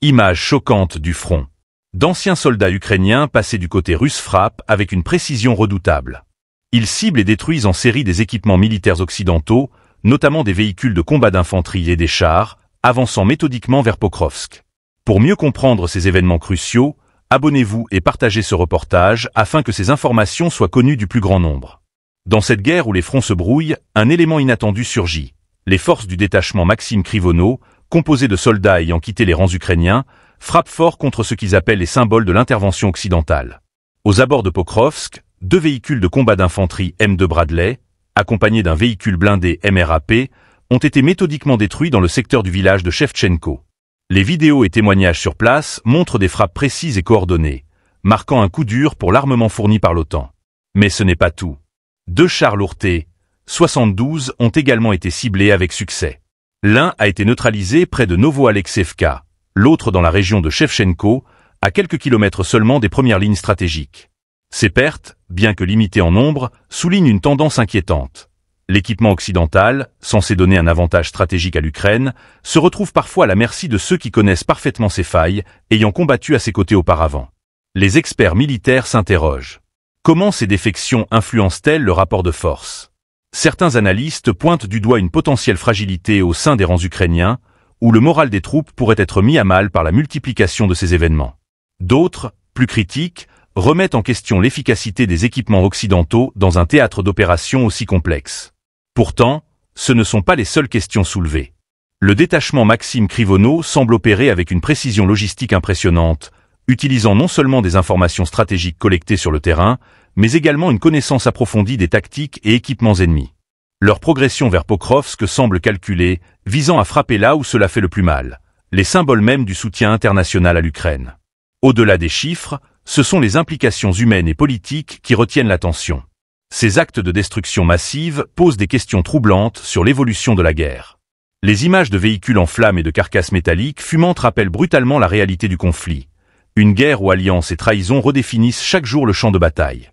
Images choquantes du front. D'anciens soldats ukrainiens passés du côté russe frappent avec une précision redoutable. Ils ciblent et détruisent en série des équipements militaires occidentaux, notamment des véhicules de combat d'infanterie et des chars, avançant méthodiquement vers Pokrovsk. Pour mieux comprendre ces événements cruciaux, abonnez-vous et partagez ce reportage afin que ces informations soient connues du plus grand nombre. Dans cette guerre où les fronts se brouillent, un élément inattendu surgit. Les forces du détachement Maxime Krivono, composées de soldats ayant quitté les rangs ukrainiens, frappent fort contre ce qu'ils appellent les symboles de l'intervention occidentale. Aux abords de Pokrovsk, 2 véhicules de combat d'infanterie M2 Bradley, accompagnés d'un véhicule blindé MRAP, ont été méthodiquement détruits dans le secteur du village de Shevchenko. Les vidéos et témoignages sur place montrent des frappes précises et coordonnées, marquant un coup dur pour l'armement fourni par l'OTAN. Mais ce n'est pas tout. 2 chars lourds T-72 ont également été ciblés avec succès. L'un a été neutralisé près de Novo-Alexevka, l'autre dans la région de Shevchenko, à quelques kilomètres seulement des premières lignes stratégiques. Ces pertes, bien que limitées en nombre, soulignent une tendance inquiétante. L'équipement occidental, censé donner un avantage stratégique à l'Ukraine, se retrouve parfois à la merci de ceux qui connaissent parfaitement ses failles, ayant combattu à ses côtés auparavant. Les experts militaires s'interrogent. Comment ces défections influencent-elles le rapport de force ? Certains analystes pointent du doigt une potentielle fragilité au sein des rangs ukrainiens, où le moral des troupes pourrait être mis à mal par la multiplication de ces événements. D'autres, plus critiques, remettent en question l'efficacité des équipements occidentaux dans un théâtre d'opération aussi complexe. Pourtant, ce ne sont pas les seules questions soulevées. Le détachement Maxime Krivono semble opérer avec une précision logistique impressionnante, utilisant non seulement des informations stratégiques collectées sur le terrain, mais également une connaissance approfondie des tactiques et équipements ennemis. Leur progression vers Pokrovsk semble calculée, visant à frapper là où cela fait le plus mal, les symboles mêmes du soutien international à l'Ukraine. Au-delà des chiffres, ce sont les implications humaines et politiques qui retiennent l'attention. Ces actes de destruction massive posent des questions troublantes sur l'évolution de la guerre. Les images de véhicules en flammes et de carcasses métalliques fumantes rappellent brutalement la réalité du conflit. Une guerre où alliance et trahison redéfinissent chaque jour le champ de bataille.